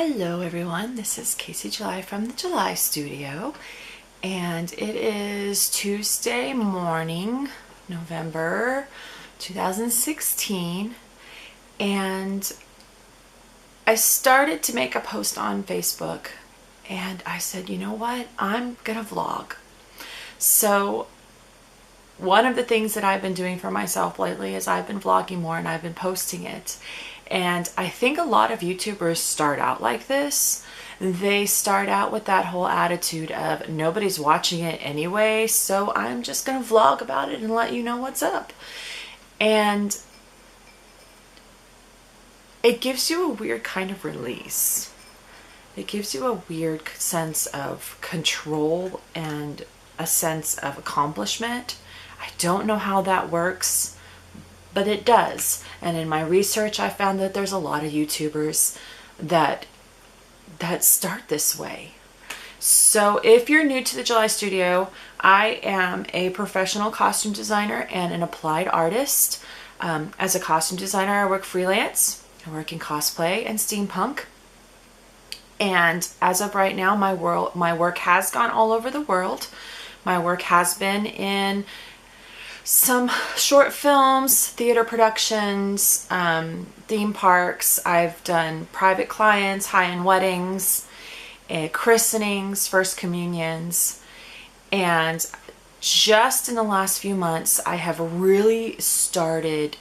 Hello everyone, this is Casey July from the July Studio, and it is Tuesday morning, November 2016, and I started to make a post on Facebook, and I said, you know what, I'm gonna vlog. So one of the things that I've been doing for myself lately is I've been vlogging more and I've been posting it. And I think a lot of YouTubers start out like this. They start out with that whole attitude of nobody's watching it anyway, so I'm just gonna vlog about it and let you know what's up. And it gives you a weird kind of release. It gives you a weird sense of control and a sense of accomplishment. I don't know how that works, but it does. And in my research, I found that there's a lot of YouTubers that start this way. So if you're new to the July Studio, I am a professional costume designer and an applied artist. As a costume designer, I work freelance. I work in cosplay and steampunk. And as of right now, my work has gone all over the world. My work has been in some short films, theater productions, theme parks. I've done private clients, high-end weddings, christenings, first communions, and just in the last few months, I have really started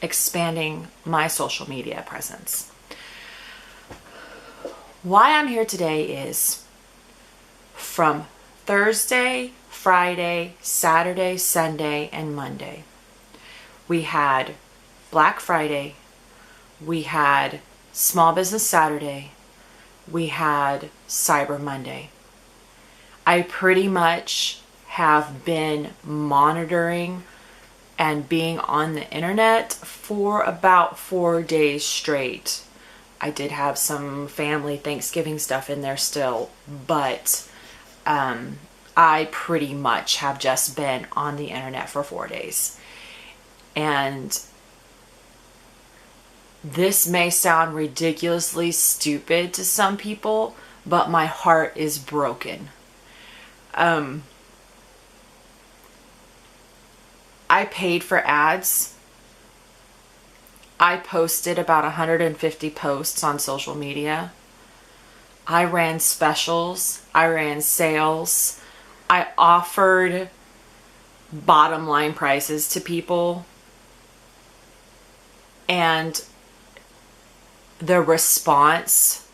expanding my social media presence. Why I'm here today is from Thursday, Friday, Saturday, Sunday, and Monday. We had Black Friday, we had Small Business Saturday, we had Cyber Monday. I pretty much have been monitoring and being on the internet for about 4 days straight. I did have some family Thanksgiving stuff in there still, but I pretty much have just been on the internet for 4 days. And this may sound ridiculously stupid to some people, but my heart is broken. I paid for ads. I posted about 150 posts on social media. I ran specials. I ran sales. I offered bottom line prices to people, and the response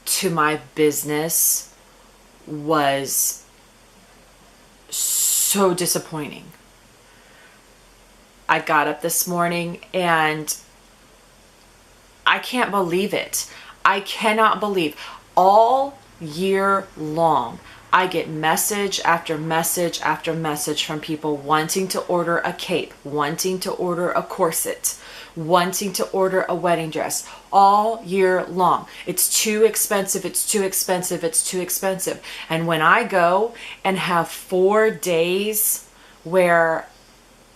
to my business was so disappointing. I got up this morning and I can't believe it. I cannot believe all year long I get message after message after message from people wanting to order a cape, wanting to order a corset, wanting to order a wedding dress all year long. It's too expensive, it's too expensive, it's too expensive. And when I go and have 4 days where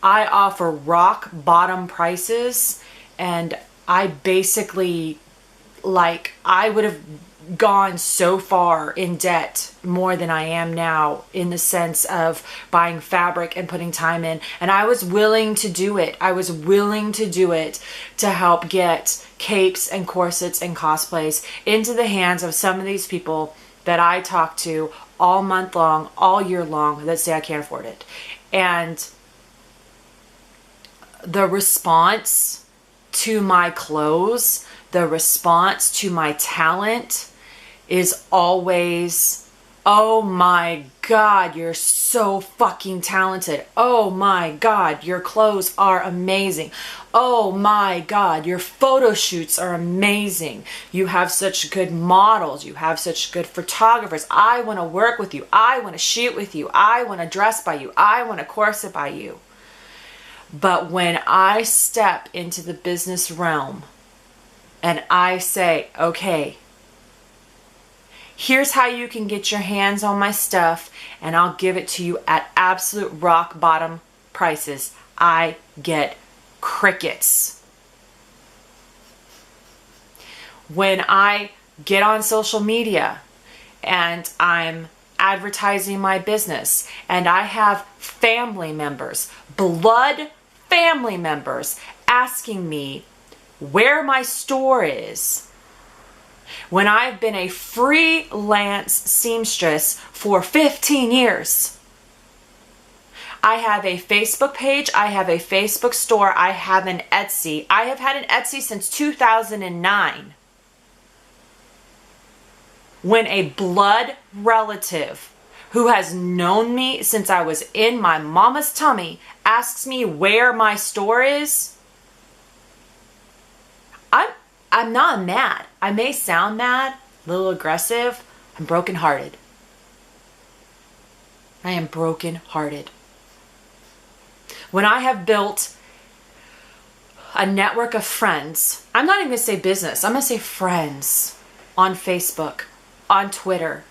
I offer rock bottom prices, and I basically, like, I would have gone so far in debt more than I am now, in the sense of buying fabric and putting time in, and I was willing to do it. I was willing to do it to help get capes and corsets and cosplays into the hands of some of these people that I talk to all month long, all year long, that say I can't afford it. And the response to my clothes, the response to my talent is always, oh my God, you're so fucking talented. Oh my God, your clothes are amazing. Oh my God, your photo shoots are amazing. You have such good models. You have such good photographers. I want to work with you. I want to shoot with you. I want to dress by you. I want to corset by you. But when I step into the business realm and I say, okay, here's how you can get your hands on my stuff, and I'll give it to you at absolute rock bottom prices, I get crickets. When I get on social media and I'm advertising my business and I have family members, blood family members, asking me where my store is, when I've been a freelance seamstress for 15 years. I have a Facebook page, I have a Facebook store, I have an Etsy. I have had an Etsy since 2009. When a blood relative who has known me since I was in my mama's tummy asks me where my store is, I'm not mad. I may sound mad, a little aggressive. I'm brokenhearted. I am brokenhearted. When I have built a network of friends, I'm not even going to say business, I'm going to say friends on Facebook, on Twitter,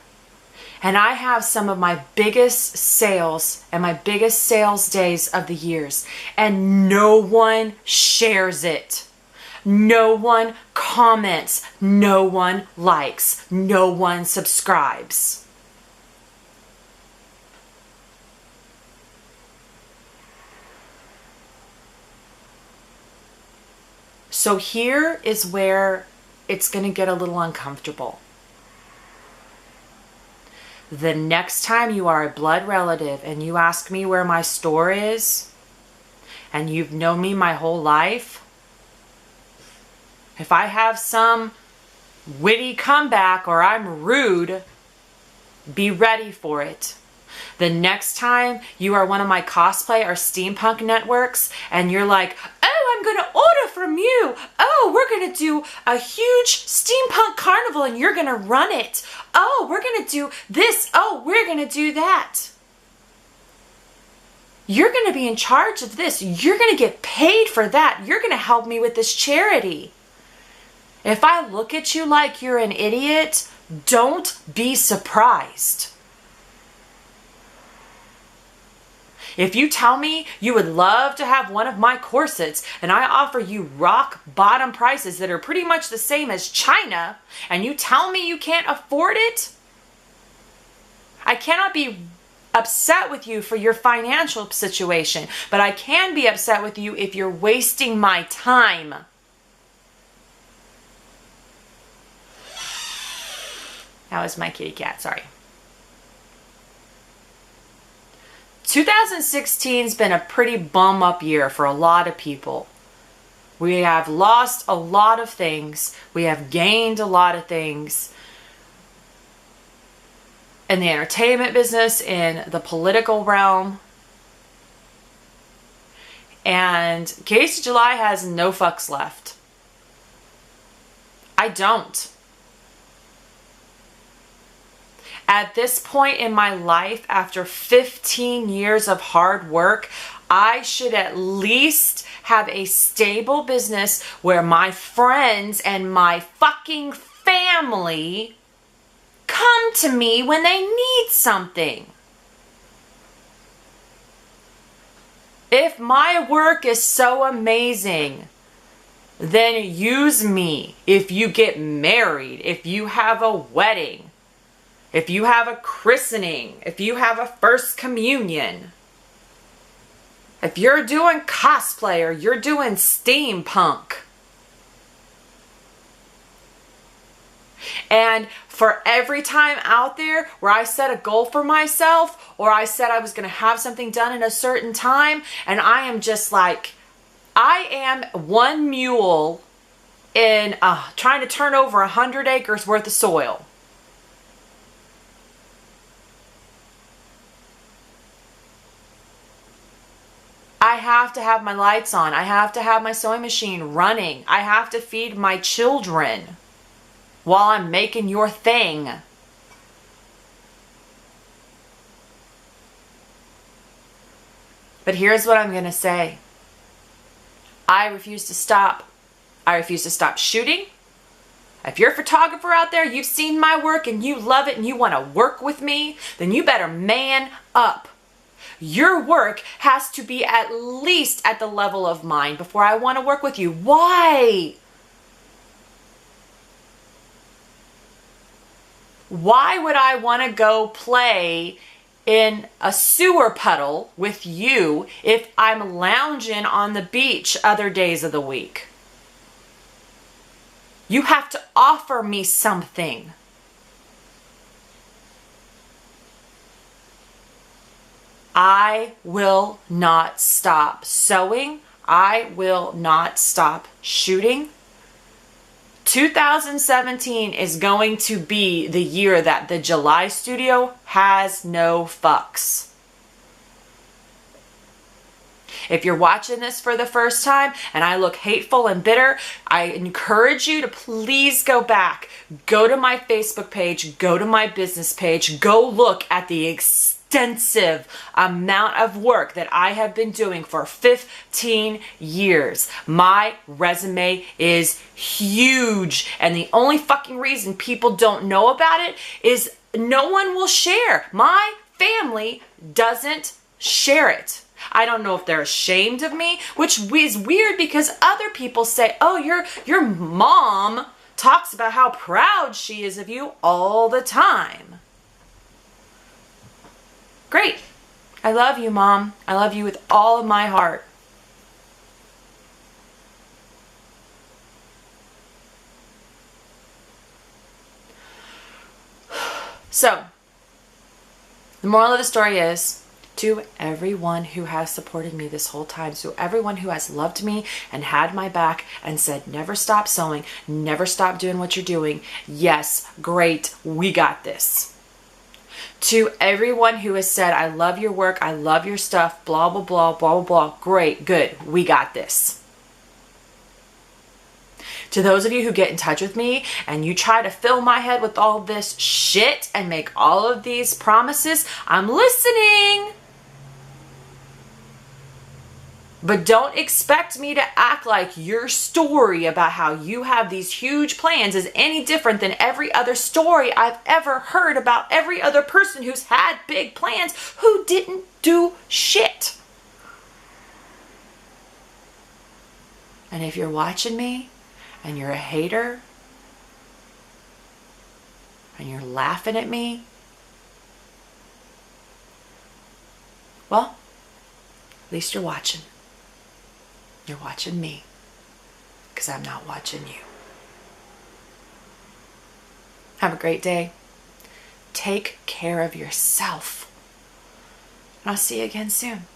and I have some of my biggest sales and my biggest sales days of the years, and no one shares it. No one comments, no one likes, no one subscribes. So here is where it's going to get a little uncomfortable. The next time you are a blood relative and you ask me where my store is, and you've known me my whole life, if I have some witty comeback or I'm rude, be ready for it. The next time you are one of my cosplay or steampunk networks and you're like, oh, I'm going to order from you. Oh, we're going to do a huge steampunk carnival and you're going to run it. Oh, we're going to do this. Oh, we're going to do that. You're going to be in charge of this. You're going to get paid for that. You're going to help me with this charity. If I look at you like you're an idiot, don't be surprised. If you tell me you would love to have one of my corsets and I offer you rock bottom prices that are pretty much the same as China, and you tell me you can't afford it, I cannot be upset with you for your financial situation, but I can be upset with you if you're wasting my time. That was my kitty cat, sorry. 2016's been a pretty bum up year for a lot of people. We have lost a lot of things. We have gained a lot of things in the entertainment business, in the political realm. And Casey July has no fucks left. I don't. At this point in my life, after 15 years of hard work, I should at least have a stable business where my friends and my fucking family come to me when they need something. If my work is so amazing, then use me. If you get married, if you have a wedding, if you have a christening, if you have a first communion, if you're doing cosplay or you're doing steampunk. And for every time out there where I set a goal for myself, or I said I was going to have something done in a certain time, and I am just like, I am one mule in trying to turn over 100 acres worth of soil. I have to have my lights on. I have to have my sewing machine running. I have to feed my children while I'm making your thing. But here's what I'm going to say. I refuse to stop. I refuse to stop shooting. If you're a photographer out there, you've seen my work and you love it and you want to work with me, then you better man up. Your work has to be at least at the level of mine before I want to work with you. Why? Why would I want to go play in a sewer puddle with you if I'm lounging on the beach other days of the week? You have to offer me something. I will not stop sewing. I will not stop shooting. 2017 is going to be the year that the July studio has no fucks. If you're watching this for the first time and I look hateful and bitter, I encourage you to please go back. Go to my Facebook page, go to my business page, go look at the extensive amount of work that I have been doing for 15 years. My resume is huge, and the only fucking reason people don't know about it is no one will share. My family doesn't share it. I don't know if they're ashamed of me, which is weird because other people say, oh, your mom talks about how proud she is of you all the time. Great. I love you, Mom. I love you with all of my heart. So, the moral of the story is, to everyone who has supported me this whole time, to everyone who has loved me and had my back and said, never stop sewing, never stop doing what you're doing. Yes, great, we got this. To everyone who has said, I love your work, I love your stuff, blah, blah, blah, blah, blah, blah, great, good, we got this. To those of you who get in touch with me and you try to fill my head with all this shit and make all of these promises, I'm listening. But don't expect me to act like your story about how you have these huge plans is any different than every other story I've ever heard about every other person who's had big plans who didn't do shit. And if you're watching me and you're a hater and you're laughing at me, well, at least you're watching. You're watching me, because I'm not watching you. Have a great day. Take care of yourself. And I'll see you again soon.